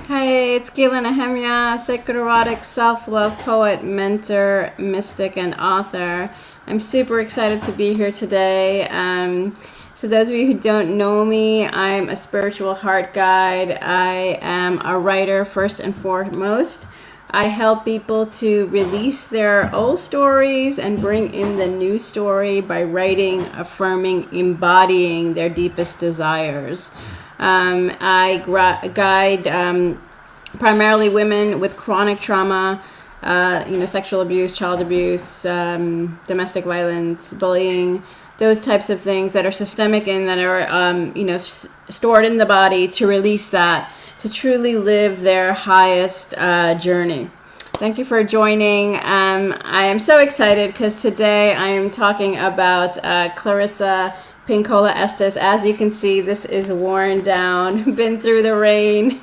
Hi, it's Gila Nehemia, Sacred Erotic Self-Love Poet, Mentor, Mystic, and Author. I'm super excited to be here today. So those of you who don't know me, I'm a spiritual heart guide. I am a writer first and foremost. I help people to release their old stories and bring in the new story by writing, affirming, embodying their deepest desires. I guide primarily women with chronic trauma, sexual abuse, child abuse, domestic violence, bullying, those types of things that are systemic and that are, stored in the body, to release that, to truly live their highest journey. Thank you for joining. I am so excited because today I am talking about Clarissa Pinkola Estes. As you can see, this is worn down, been through the rain,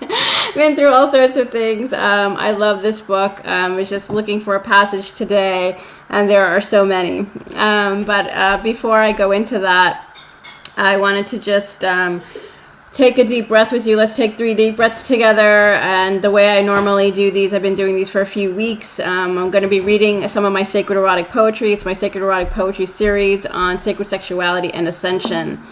been through all sorts of things. I love this book. I was just looking for a passage today, and there are so many. But before I go into that, I wanted to just take a deep breath with you. Let's take 3 deep breaths together. And the way I normally do these, I've been doing these for a few weeks. I'm going to be reading some of my Sacred Erotic Poetry. It's my Sacred Erotic Poetry series on Sacred Sexuality and Ascension.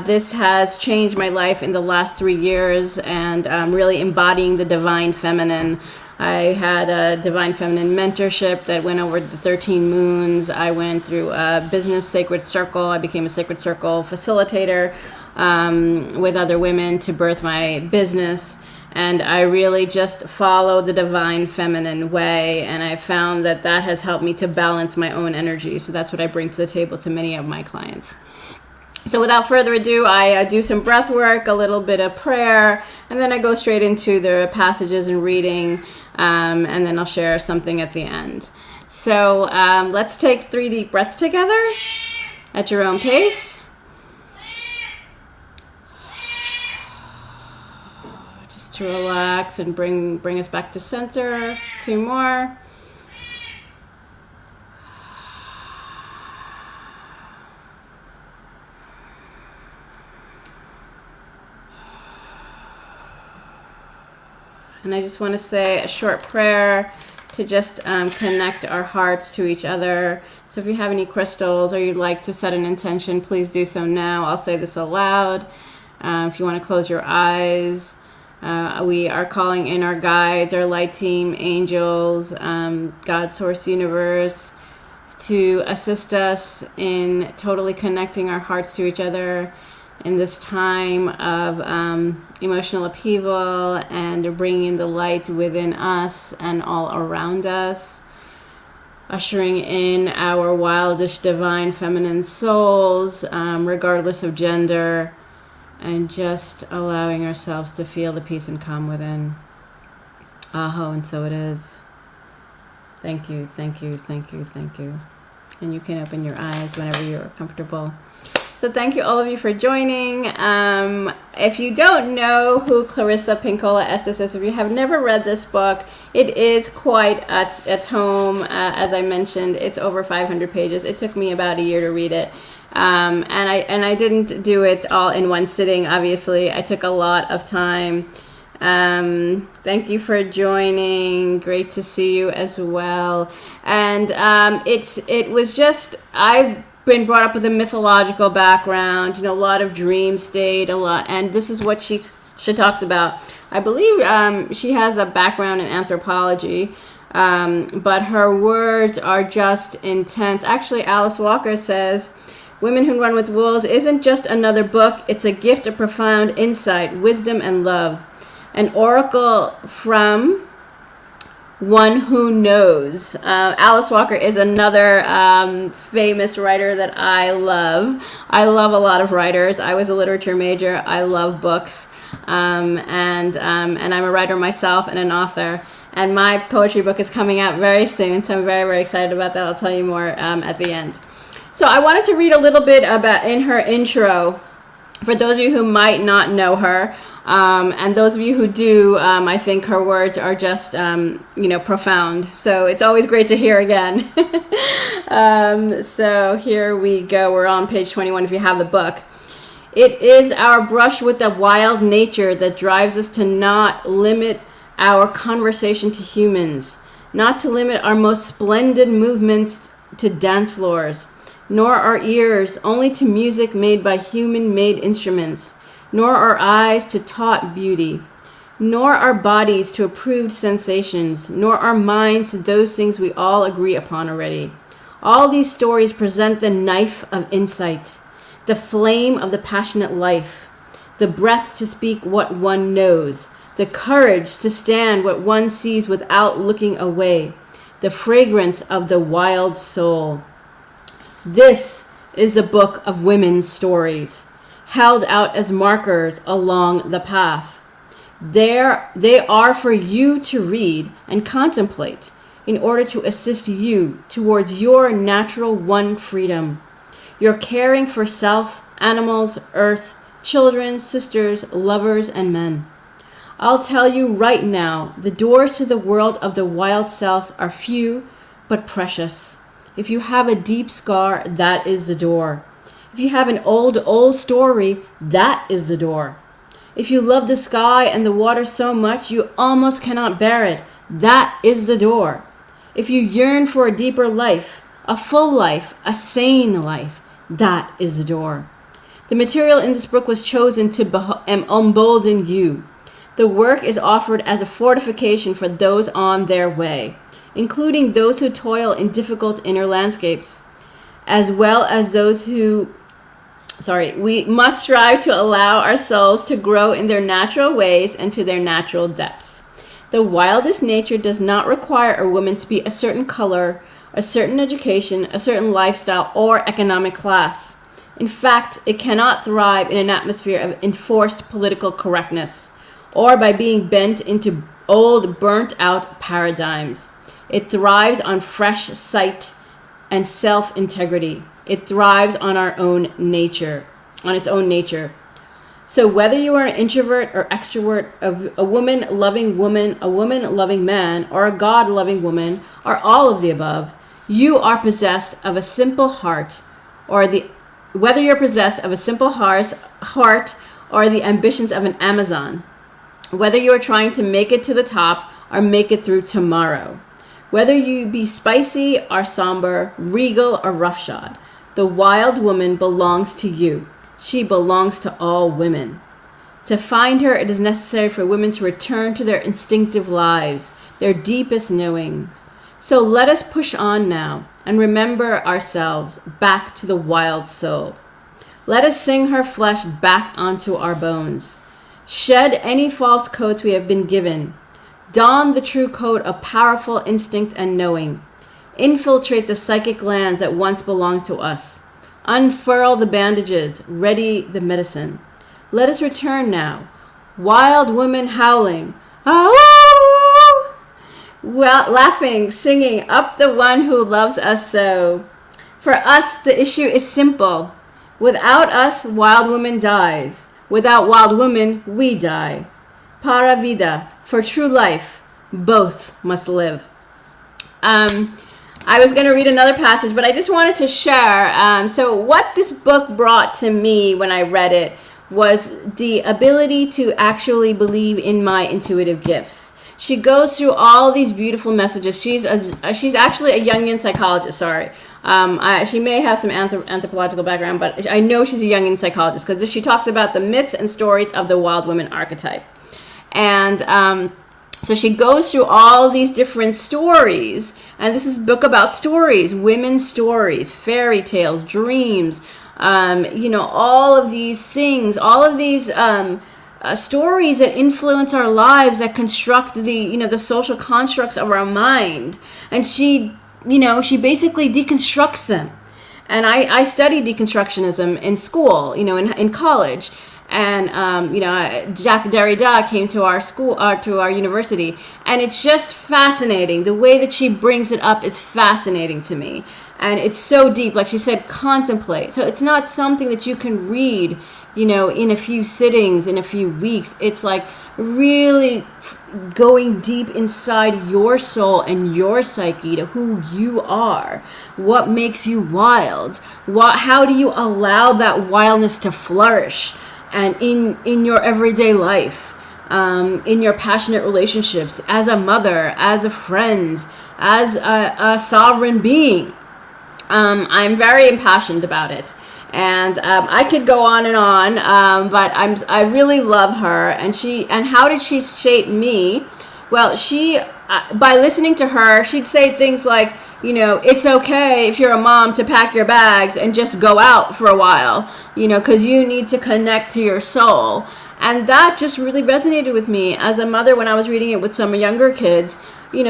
This has changed my life in the last 3 years, and really embodying the divine feminine. I had a divine feminine mentorship that went over the 13 moons. I went through a business sacred circle. I became a sacred circle facilitator with other women to birth my business. And I really just follow the divine feminine way. And I found that that has helped me to balance my own energy. So that's what I bring to the table to many of my clients. So without further ado, I do some breath work, a little bit of prayer, and then I go straight into the passages and reading, and then I'll share something at the end. So let's take 3 deep breaths together at your own pace. Just to relax and bring us back to center. 2 more. And I just want to say a short prayer to just connect our hearts to each other. So if you have any crystals or you'd like to set an intention, please do so now. I'll say this aloud. If you want to close your eyes, we are calling in our guides, our light team, angels, God, Source, Universe, to assist us in totally connecting our hearts to each other in this time of emotional upheaval, and bringing the light within us and all around us, ushering in our wildish divine feminine souls, regardless of gender, and just allowing ourselves to feel the peace and calm within. Aho, and so it is. Thank you, thank you, thank you, thank you. And you can open your eyes whenever you're comfortable. So thank you all of you for joining. If you don't know who Clarissa Pinkola Estes is, if you have never read this book, it is quite a tome. As I mentioned, it's over 500 pages. It took me about a year to read it. And I didn't do it all in one sitting, obviously. I took a lot of time. Thank you for joining. Great to see you as well. And it was just, I've been brought up with a mythological background, a lot of dream state, and this is what she talks about. I believe she has a background in anthropology, but her words are just intense. Actually, Alice Walker says, "Women Who Run with Wolves isn't just another book, it's a gift of profound insight, wisdom, and love. An oracle from one who knows." Alice Walker is another famous writer that I love. I love a lot of writers. I was a literature major. I love books, and I'm a writer myself and an author. And my poetry book is coming out very soon, so I'm very, very excited about that. I'll tell you more at the end. So I wanted to read a little bit about in her intro, for those of you who might not know her. And those of you who do, I think her words are just, profound. So it's always great to hear again. So here we go. We're on page 21 if you have the book. It is our brush with the wild nature that drives us to not limit our conversation to humans, not to limit our most splendid movements to dance floors, nor our ears only to music made by human-made instruments, nor our eyes to taught beauty, nor our bodies to approved sensations, nor our minds to those things we all agree upon already. All these stories present the knife of insight, the flame of the passionate life, the breath to speak what one knows, the courage to stand what one sees without looking away, the fragrance of the wild soul. This is the book of women's stories, held out as markers along the path. They are for you to read and contemplate in order to assist you towards your natural one freedom. Your caring for self, animals, earth, children, sisters, lovers, and men. I'll tell you right now, the doors to the world of the wild selves are few but precious. If you have a deep scar, that is the door. If you have an old story, that is the door. If you love the sky and the water so much you almost cannot bear it, that is the door. If you yearn for a deeper life, a full life, a sane life, that is the door. The material in this book was chosen to embolden you. The work is offered as a fortification for those on their way, including those who toil in difficult inner landscapes, as well as those who we must strive to allow our souls to grow in their natural ways and to their natural depths. The wildest nature does not require a woman to be a certain color, a certain education, a certain lifestyle, or economic class. In fact, it cannot thrive in an atmosphere of enforced political correctness, or by being bent into old, burnt-out paradigms. It thrives on fresh sight and self-integrity. It thrives on our own nature, on its own nature. So whether you are an introvert or extrovert, a woman-loving woman, a woman-loving man, or a God-loving woman, or all of the above, you are possessed of a simple heart, whether you're possessed of a simple heart or the ambitions of an Amazon, whether you are trying to make it to the top or make it through tomorrow, whether you be spicy or somber, regal or roughshod, the wild woman belongs to you. She belongs to all women. To find her, it is necessary for women to return to their instinctive lives, their deepest knowings. So let us push on now and remember ourselves back to the wild soul. Let us sing her flesh back onto our bones. Shed any false coats we have been given. Don the true coat of powerful instinct and knowing. Infiltrate the psychic glands that once belonged to us. Unfurl the bandages, ready the medicine. Let us return now. Wild women howling. Oh! Well, laughing, singing, up the one who loves us so. For us, the issue is simple. Without us, wild woman dies. Without wild woman, we die. Para vida, for true life, both must live. I was going to read another passage, but I just wanted to share. So what this book brought to me when I read it was the ability to actually believe in my intuitive gifts. She goes through all these beautiful messages. She's actually a Jungian psychologist, she may have some anthropological background, but I know she's a Jungian psychologist because she talks about the myths and stories of the wild woman archetype. And so she goes through all these different stories, and this is a book about stories, women's stories, fairy tales, dreams, all of these things, all of these stories that influence our lives, that construct the social constructs of our mind. And she basically deconstructs them. And I studied deconstructionism in school, in college. And, Jacques Derrida came to our school, to our university. And it's just fascinating. The way that she brings it up is fascinating to me. And it's so deep. Like she said, contemplate. So it's not something that you can read, in a few sittings, in a few weeks. It's like really going deep inside your soul and your psyche to who you are, what makes you wild, how do you allow that wildness to flourish, and in your everyday life, in your passionate relationships, as a mother, as a friend, as a sovereign being. I'm very impassioned about it. And I could go on and on, but I really love her. And how did she shape me? Well, she by listening to her, she'd say things like, it's okay if you're a mom to pack your bags and just go out for a while, because you need to connect to your soul. And that just really resonated with me as a mother when I was reading it with some younger kids.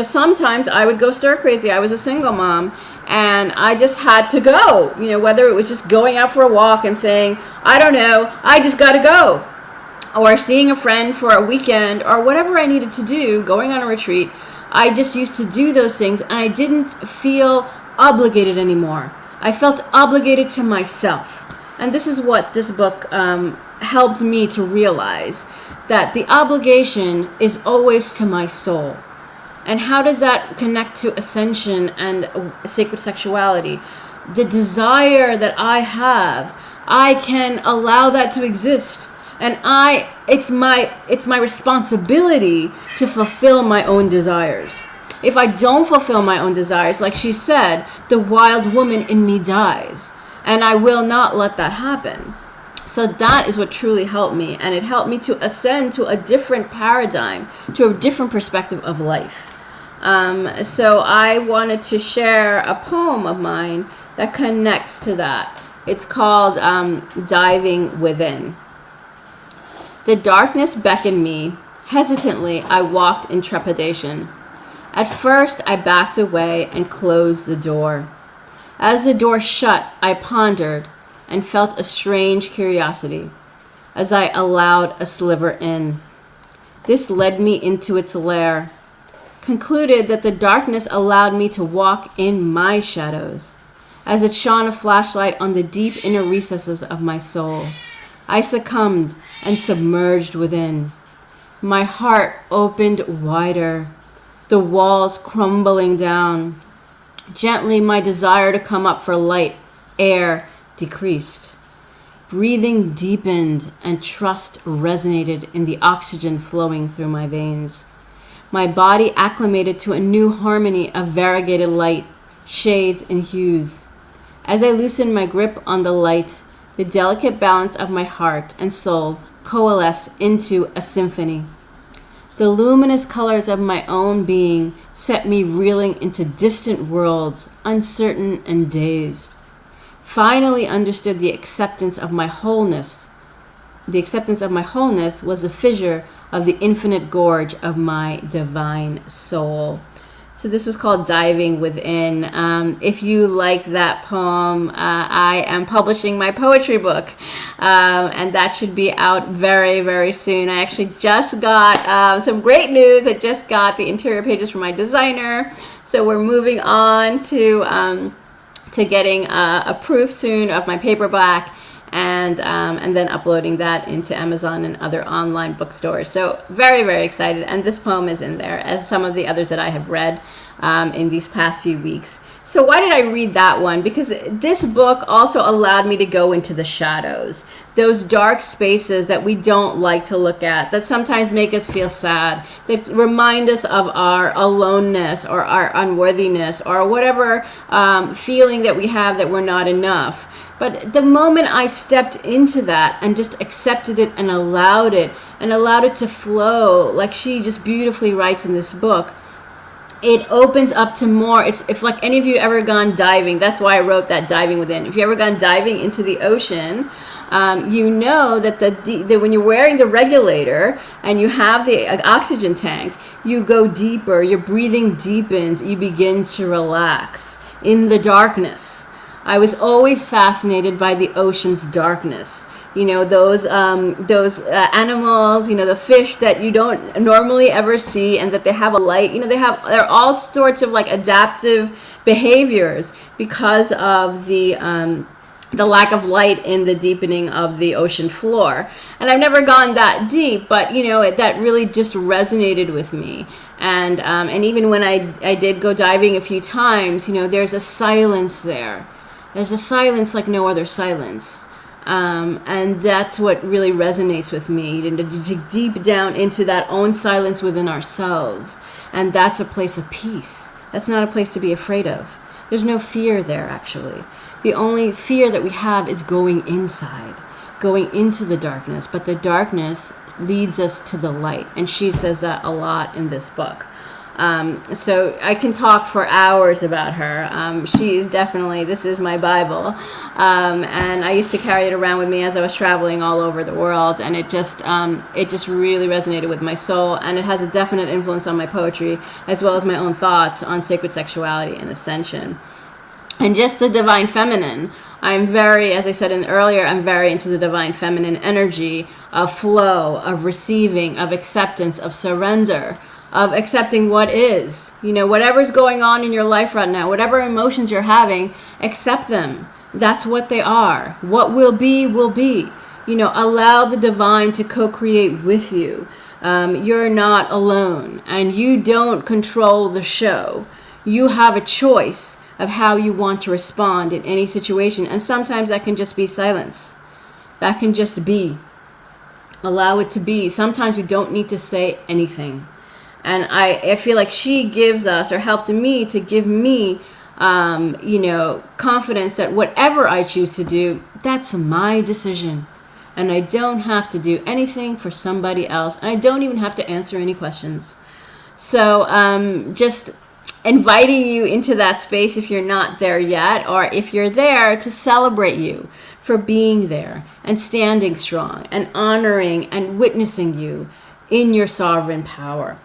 Sometimes I would go stir crazy. I was a single mom. And I just had to go, whether it was just going out for a walk and saying, I don't know, I just got to go. Or seeing a friend for a weekend, or whatever I needed to do, going on a retreat. I just used to do those things, and I didn't feel obligated anymore. I felt obligated to myself. And this is what this book helped me to realize, that the obligation is always to my soul. And how does that connect to Ascension and Sacred Sexuality? The desire that I have, I can allow that to exist. And it's my responsibility to fulfill my own desires. If I don't fulfill my own desires, like she said, the wild woman in me dies. And I will not let that happen. So that is what truly helped me. And it helped me to ascend to a different paradigm, to a different perspective of life. So I wanted to share a poem of mine that connects to that. It's called Diving Within. The darkness beckoned me. Hesitantly, I walked in trepidation. At first, I backed away and closed the door. As the door shut, I pondered and felt a strange curiosity as I allowed a sliver in. This led me into its lair. Concluded that the darkness allowed me to walk in my shadows, as it shone a flashlight on the deep inner recesses of my soul. I succumbed and submerged within. My heart opened wider, the walls crumbling down. Gently, my desire to come up for light, air, decreased. Breathing deepened and trust resonated in the oxygen flowing through my veins. My body acclimated to a new harmony of variegated light, shades, and hues. As I loosened my grip on the light, the delicate balance of my heart and soul coalesced into a symphony. The luminous colors of my own being set me reeling into distant worlds, uncertain and dazed. Finally understood the acceptance of my wholeness. The acceptance of my wholeness was a fissure of the infinite gorge of my divine soul. So this was called Diving Within. If you like that poem, I am publishing my poetry book, and that should be out very, very soon. I actually just got some great news. I just got the interior pages from my designer. So we're moving on to getting a proof soon of my paperback. And then uploading that into Amazon and other online bookstores. So very, very excited. And this poem is in there, as some of the others that I have read in these past few weeks. So why did I read that one? Because this book also allowed me to go into the shadows, those dark spaces that we don't like to look at, that sometimes make us feel sad, that remind us of our aloneness or our unworthiness or whatever feeling that we have that we're not enough. But the moment I stepped into that and just accepted it and allowed it to flow, like she just beautifully writes in this book, it opens up to more. If like any of you ever gone diving, that's why I wrote that, Diving Within. If you ever gone diving into the ocean, you know that that when you're wearing the regulator and you have the oxygen tank, you go deeper, your breathing deepens, you begin to relax in the darkness. I was always fascinated by the ocean's darkness. You know, those animals, you know, the fish that you don't normally ever see, and that they have a light, you know, they're all sorts of like adaptive behaviors because of the the lack of light in the deepening of the ocean floor. And I've never gone that deep, but that really just resonated with me. And even when I did go diving a few times, there's a silence there. There's a silence like no other silence. And that's what really resonates with me, to dig deep down into that own silence within ourselves. And that's a place of peace. That's not a place to be afraid of. There's no fear there, actually. The only fear that we have is going inside, going into the darkness. But the darkness leads us to the light. And she says that a lot in this book. So I can talk for hours about her. She is definitely, this is my Bible. And I used to carry it around with me as I was traveling all over the world. And it just really resonated with my soul. And it has a definite influence on my poetry, as well as my own thoughts on sacred sexuality and ascension. And just the divine feminine. I'm very, as I said earlier, I'm very into the divine feminine energy of flow, of receiving, of acceptance, of surrender, of accepting what is. Whatever's going on in your life right now, whatever emotions you're having, accept them. That's what they are. What will be, will be. Allow the divine to co-create with you. You're not alone, and you don't control the show. You have a choice of how you want to respond in any situation. And sometimes that can just be silence. That can just be. Allow it to be. Sometimes we don't need to say anything. And I feel like she gives us, or helped me to give me, confidence that whatever I choose to do, that's my decision. And I don't have to do anything for somebody else. And I don't even have to answer any questions. So just inviting you into that space if you're not there yet, or if you're there, to celebrate you for being there and standing strong and honoring and witnessing you in your sovereign power.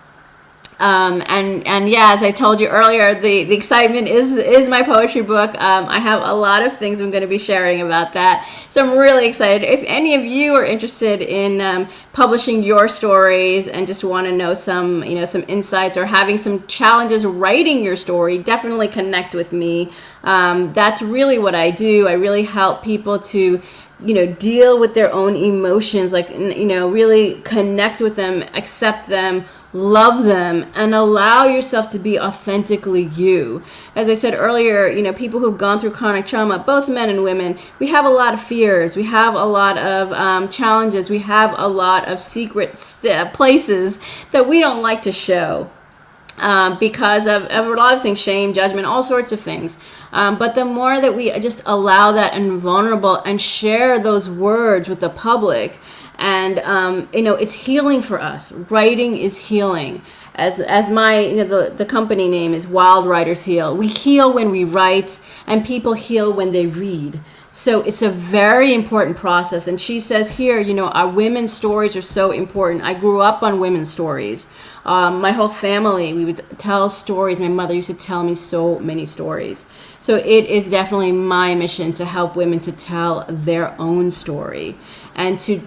And yeah, as I told you earlier, the excitement is my poetry book. I have a lot of things I'm going to be sharing about that. So I'm really excited. If any of you are interested in publishing your stories and just want to know some insights, or having some challenges writing your story, definitely connect with me. That's really what I do. I really help people to deal with their own emotions, really connect with them, accept them, love them, and allow yourself to be authentically you. As I said earlier, people who've gone through chronic trauma, both men and women, we have a lot of fears, we have a lot of challenges, we have a lot of secret places that we don't like to show. Because of a lot of things, shame, judgment, all sorts of things. But the more that we just allow that and vulnerable and share those words with the public, and it's healing for us. Writing is healing. As my the company name is Wild Writers Heal. We heal when we write, and people heal when they read. So it's a very important process. And she says here, our women's stories are so important. I grew up on women's stories. My whole family, we would tell stories. My mother used to tell me so many stories. So it is definitely my mission to help women to tell their own story, and to,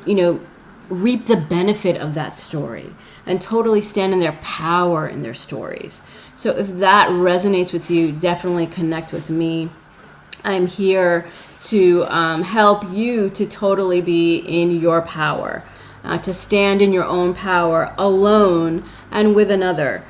reap the benefit of that story, and totally stand in their power in their stories. So if that resonates with you, definitely connect with me. I'm here to help you to totally be in your power, to stand in your own power alone and with another.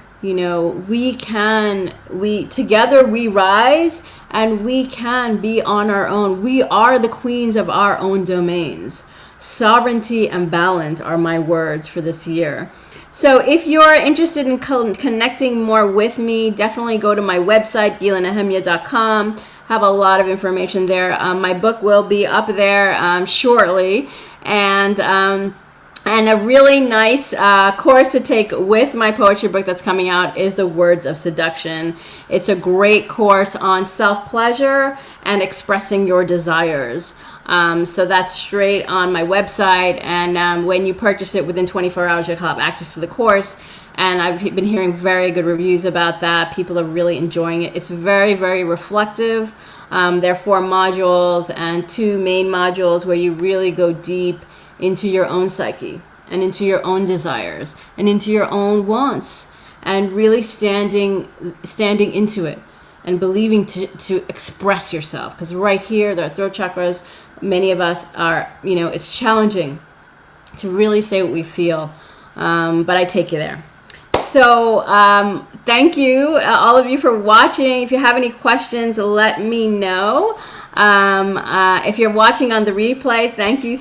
Together we rise, and we can be on our own. We are the queens of our own domains. Sovereignty and balance are my words for this year. So if you're interested in connecting more with me, definitely go to my website, gilanehemia.com. Have a lot of information there. My book will be up there shortly. And a really nice course to take with my poetry book that's coming out is The Words of Seduction. It's a great course on self-pleasure and expressing your desires. So that's straight on my website. And when you purchase it within 24 hours, you'll have access to the course. And I've been hearing very good reviews about that. People are really enjoying it. It's very, very reflective. There are 4 modules and 2 main modules where you really go deep into your own psyche and into your own desires and into your own wants, and really standing into it and believing to express yourself. Because right here, the throat chakras, many of us are, it's challenging to really say what we feel. But I take you there. So thank you, all of you, for watching. If you have any questions, let me know. If you're watching on the replay, thank you.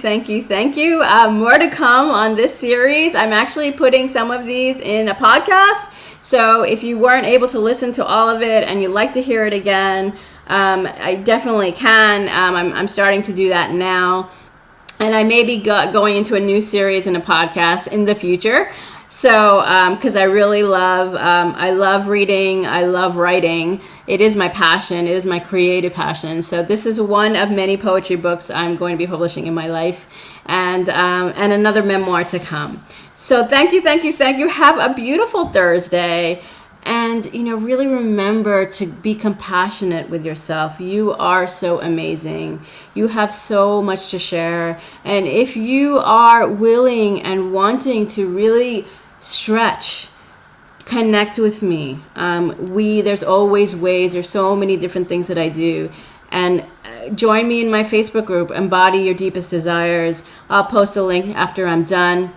More to come on this series. I'm actually putting some of these in a podcast. So if you weren't able to listen to all of it and you'd like to hear it again, I definitely can. I'm starting to do that now. And I may be going into a new series in a podcast in the future. So, because I really I love reading, I love writing. It is my passion. It is my creative passion. So this is one of many poetry books I'm going to be publishing in my life, and another memoir to come. So thank you. Have a beautiful Thursday. And, really remember to be compassionate with yourself. You are so amazing. You have so much to share. And if you are willing and wanting to really stretch, connect with me. There's always ways. There's so many different things that I do. And join me in my Facebook group, Embody Your Deepest Desires. I'll post a link after I'm done.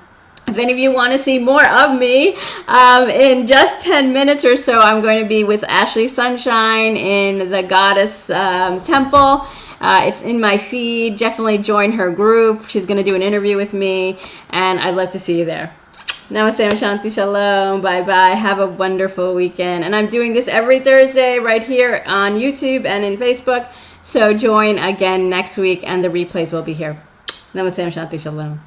If any of you want to see more of me, in just 10 minutes or so, I'm going to be with Ashley Sunshine in the Goddess Temple. It's in my feed. Definitely join her group. She's going to do an interview with me, and I'd love to see you there. Namaste, Shanti, Shalom. Bye-bye. Have a wonderful weekend. And I'm doing this every Thursday right here on YouTube and in Facebook. So join again next week, and the replays will be here. Namaste, Shanti, Shalom.